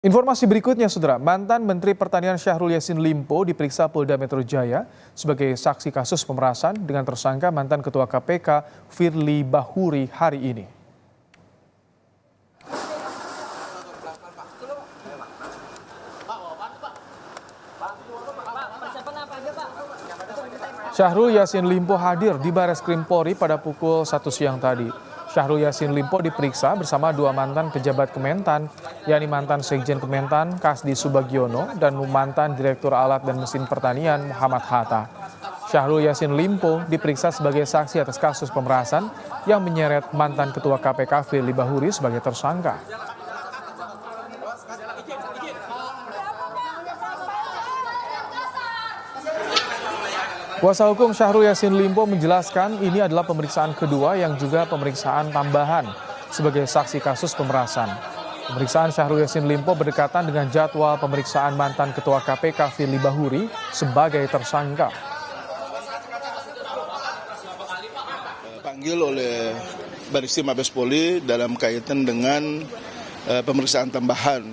Informasi berikutnya, Saudara. Mantan Menteri Pertanian Syahrul Yassin Limpo diperiksa Polda Metro Jaya sebagai saksi kasus pemerasan dengan tersangka mantan Ketua KPK Firly Bahuri hari ini. Syahrul Yassin Limpo hadir di Bareskrim Polri pada pukul 1 siang tadi. Syahrul Yassin Limpo diperiksa bersama dua mantan pejabat Kementan, yakni mantan Sekjen Kementan Kasdi Subagiono dan mantan Direktur Alat dan Mesin Pertanian Muhammad Hatta. Syahrul Yassin Limpo diperiksa sebagai saksi atas kasus pemerasan yang menyeret mantan Ketua KPK Firly Bahuri sebagai tersangka. Kuasa hukum Syahrul Yassin Limpo menjelaskan ini adalah pemeriksaan kedua yang juga pemeriksaan tambahan sebagai saksi kasus pemerasan. Pemeriksaan Syahrul Yassin Limpo berdekatan dengan jadwal pemeriksaan mantan Ketua KPK Firly Bahuri sebagai tersangka. Panggil oleh Bareskrim Mabes Polri dalam kaitan dengan pemeriksaan tambahan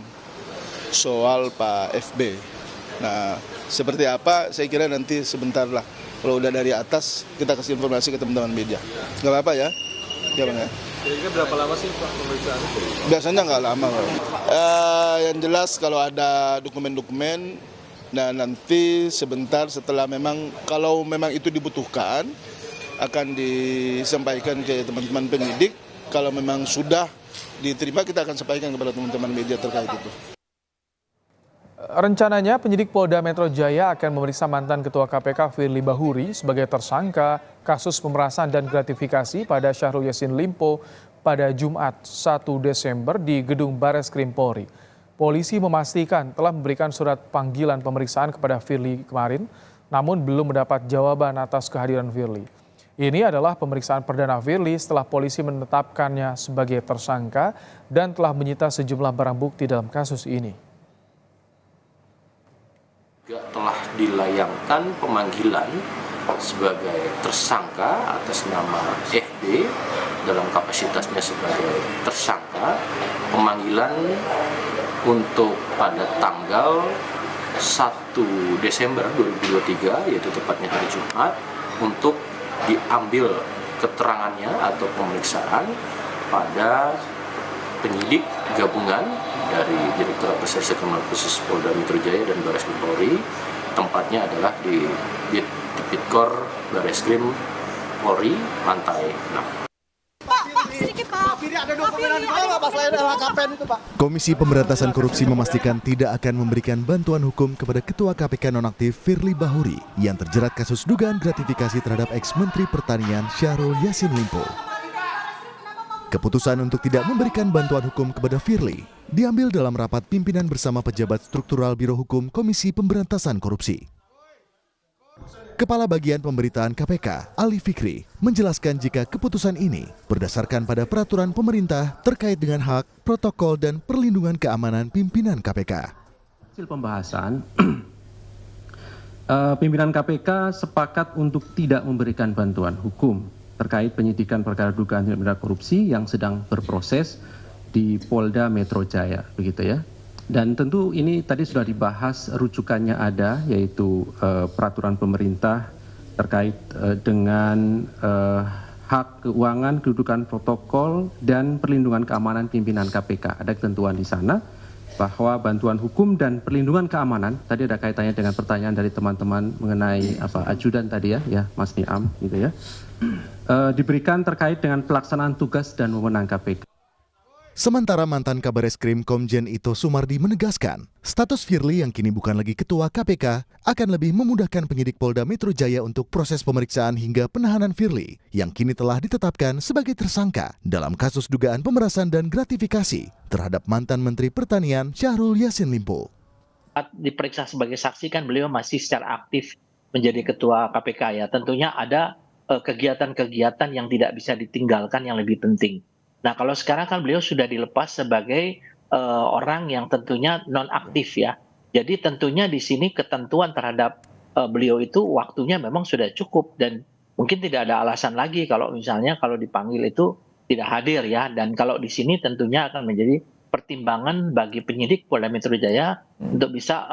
soal Pak FB. Nah, seperti apa saya kira nanti sebentar lah. Kalau udah dari atas kita kasih informasi ke teman-teman media. Nggak apa-apa ya? Ya Bang ya. Kira-kira berapa lama sih Pak pemeriksaan itu? Biasanya nggak lama. Yang jelas kalau ada dokumen-dokumen, nah nanti sebentar setelah kalau memang itu dibutuhkan akan disampaikan ke teman-teman penyidik. Kalau memang sudah diterima kita akan sampaikan kepada teman-teman media terkait itu. Rencananya penyidik Polda Metro Jaya akan memeriksa mantan Ketua KPK Firly Bahuri sebagai tersangka kasus pemerasan dan gratifikasi pada Syahrul Yassin Limpo pada Jumat 1 Desember di Gedung Bareskrim Polri. Polisi memastikan telah memberikan surat panggilan pemeriksaan kepada Firly kemarin, namun belum mendapat jawaban atas kehadiran Firly. Ini adalah pemeriksaan perdana Firly setelah polisi menetapkannya sebagai tersangka dan telah menyita sejumlah barang bukti dalam kasus ini. Juga telah dilayangkan pemanggilan sebagai tersangka atas nama FB dalam kapasitasnya sebagai tersangka. Pemanggilan untuk pada tanggal 1 Desember 2023 yaitu tepatnya hari Jumat untuk diambil keterangannya atau pemeriksaan pada penyidik gabungan dari Direktorat Reserse Kriminal Khusus Polda Metro Jaya dan Bareskrim Polri. Tempatnya adalah di Tipikor Bareskrim Polri lantai 6. Komisi Pemberantasan Korupsi memastikan tidak akan memberikan bantuan hukum kepada Ketua KPK nonaktif Firly Bahuri yang terjerat kasus dugaan gratifikasi terhadap ex-Menteri Pertanian Syahrul Yassin Limpo. Keputusan untuk tidak memberikan bantuan hukum kepada Firly diambil dalam rapat pimpinan bersama pejabat struktural Biro Hukum Komisi Pemberantasan Korupsi. Kepala Bagian Pemberitaan KPK, Ali Fikri, menjelaskan jika keputusan ini berdasarkan pada peraturan pemerintah terkait dengan hak, protokol, dan perlindungan keamanan pimpinan KPK. Hasil pembahasan, pimpinan KPK sepakat untuk tidak memberikan bantuan hukum terkait penyidikan perkara dugaan tindak pidana korupsi yang sedang berproses di Polda Metro Jaya, begitu ya. Dan tentu ini tadi sudah dibahas, rujukannya ada, yaitu peraturan pemerintah terkait dengan hak keuangan, kedudukan protokol, dan perlindungan keamanan pimpinan KPK. Ada ketentuan di sana bahwa bantuan hukum dan perlindungan keamanan, tadi ada kaitannya dengan pertanyaan dari teman-teman mengenai ajudan tadi ya Mas Niam, gitu ya. Diberikan terkait dengan pelaksanaan tugas dan wewenang KPK. Sementara mantan Kabareskrim Komjen Ito Sumardi menegaskan, status Firly yang kini bukan lagi Ketua KPK akan lebih memudahkan penyidik Polda Metro Jaya untuk proses pemeriksaan hingga penahanan Firly yang kini telah ditetapkan sebagai tersangka dalam kasus dugaan pemerasan dan gratifikasi terhadap mantan Menteri Pertanian Syahrul Yassin Limpo. Diperiksa sebagai saksi kan beliau masih secara aktif menjadi Ketua KPK ya. Tentunya ada kegiatan-kegiatan yang tidak bisa ditinggalkan yang lebih penting. Nah kalau sekarang kan beliau sudah dilepas sebagai orang yang tentunya non-aktif ya. Jadi tentunya di sini ketentuan terhadap beliau itu waktunya memang sudah cukup dan mungkin tidak ada alasan lagi kalau misalnya kalau dipanggil itu tidak hadir ya. Dan kalau di sini tentunya akan menjadi pertimbangan bagi penyidik Polda Metro Jaya untuk bisa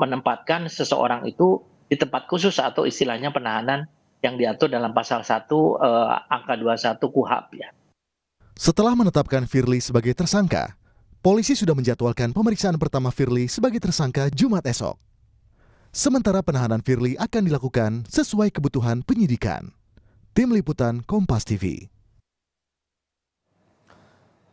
menempatkan seseorang itu di tempat khusus atau istilahnya penahanan yang diatur dalam pasal 1 angka 21 KUHP ya. Setelah menetapkan Firly sebagai tersangka, polisi sudah menjadwalkan pemeriksaan pertama Firly sebagai tersangka Jumat esok. Sementara penahanan Firly akan dilakukan sesuai kebutuhan penyidikan. Tim Liputan Kompas TV.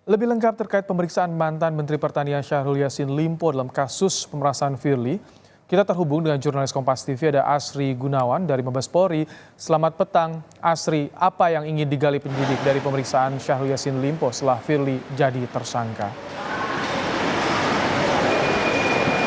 Lebih lengkap terkait pemeriksaan mantan Menteri Pertanian Syahrul Yassin Limpo dalam kasus pemerasan Firly, kita terhubung dengan jurnalis Kompas TV ada Asri Gunawan dari Mabes Polri. Selamat petang, Asri. Apa yang ingin digali penyidik dari pemeriksaan Syahrul Yassin Limpo setelah Firly jadi tersangka?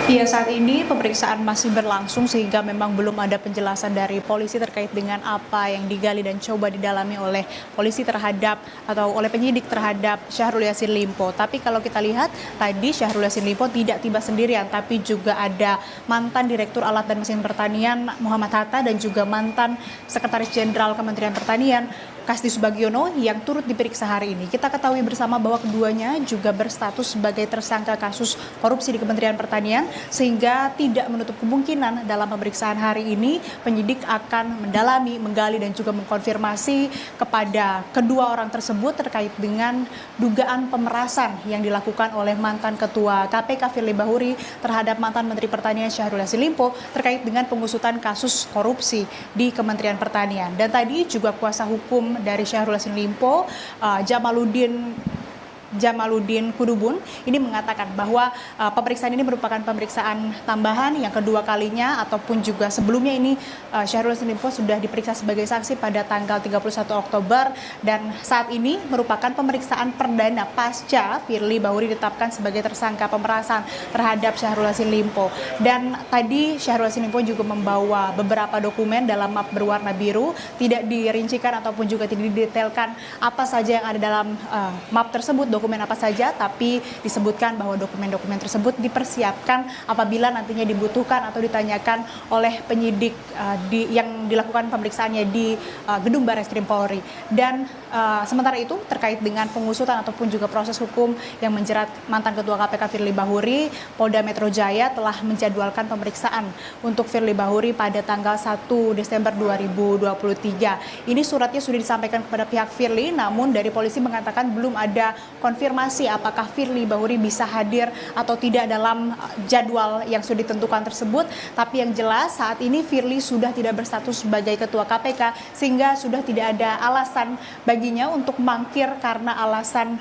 Ya, saat ini pemeriksaan masih berlangsung sehingga memang belum ada penjelasan dari polisi terkait dengan apa yang digali dan coba didalami oleh polisi terhadap atau oleh penyidik terhadap Syahrul Yassin Limpo. Tapi kalau kita lihat tadi Syahrul Yassin Limpo tidak tiba sendirian, tapi juga ada mantan Direktur Alat dan Mesin Pertanian Muhammad Hatta dan juga mantan Sekretaris Jenderal Kementerian Pertanian Kasdi Subagiono yang turut diperiksa hari ini. Kita ketahui bersama bahwa keduanya juga berstatus sebagai tersangka kasus korupsi di Kementerian Pertanian, sehingga tidak menutup kemungkinan dalam pemeriksaan hari ini penyidik akan mendalami, menggali dan juga mengkonfirmasi kepada kedua orang tersebut terkait dengan dugaan pemerasan yang dilakukan oleh mantan Ketua KPK Firly Bahuri terhadap mantan Menteri Pertanian Syahrul Yassin Limpo terkait dengan pengusutan kasus korupsi di Kementerian Pertanian. Dan tadi juga kuasa hukum dari Syahrul Yassin Limpo, Jamaluddin Kudubun, ini mengatakan bahwa pemeriksaan ini merupakan pemeriksaan tambahan yang kedua kalinya, ataupun juga sebelumnya ini Syahrul Yassin Limpo sudah diperiksa sebagai saksi pada tanggal 31 Oktober dan saat ini merupakan pemeriksaan perdana pasca Firly Bahuri ditetapkan sebagai tersangka pemerasan terhadap Syahrul Yassin Limpo. Dan tadi Syahrul Yassin Limpo juga membawa beberapa dokumen dalam map berwarna biru, tidak dirincikan ataupun juga tidak didetailkan apa saja yang ada dalam map tersebut, dokumen apa saja, tapi disebutkan bahwa dokumen-dokumen tersebut dipersiapkan apabila nantinya dibutuhkan atau ditanyakan oleh penyidik yang dilakukan pemeriksaannya di gedung Barreskrim Polri. Dan sementara itu terkait dengan pengusutan ataupun juga proses hukum yang menjerat mantan Ketua KPK Firly Bahuri, Polda Metro Jaya telah menjadwalkan pemeriksaan untuk Firly Bahuri pada tanggal 1 Desember 2023. Ini suratnya sudah disampaikan kepada pihak Firly, namun dari polisi mengatakan belum ada konfirmasi apakah Firly Bahuri bisa hadir atau tidak dalam jadwal yang sudah ditentukan tersebut. Tapi yang jelas saat ini Firly sudah tidak berstatus sebagai Ketua KPK sehingga sudah tidak ada alasan baginya untuk mangkir karena alasan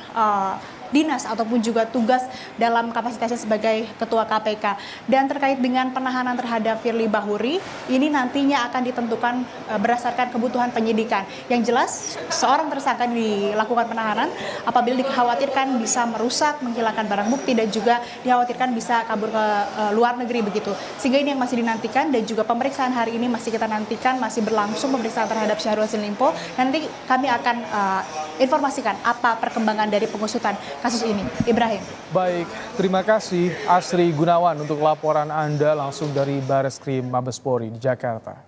dinas ataupun juga tugas dalam kapasitasnya sebagai Ketua KPK. Dan terkait dengan penahanan terhadap Firly Bahuri, ini nantinya akan ditentukan berdasarkan kebutuhan penyidikan. Yang jelas, seorang tersangka dilakukan penahanan apabila dikhawatirkan bisa merusak, menghilangkan barang bukti, dan juga dikhawatirkan bisa kabur ke luar negeri begitu. Sehingga ini yang masih dinantikan, dan juga pemeriksaan hari ini masih kita nantikan, masih berlangsung pemeriksaan terhadap Syahrul Yassin Limpo. Nanti kami akan informasikan apa perkembangan dari pengusutan kasus ini. Ibrahim. Baik, terima kasih Asri Gunawan untuk laporan Anda langsung dari Barreskrim Mabes Polri di Jakarta.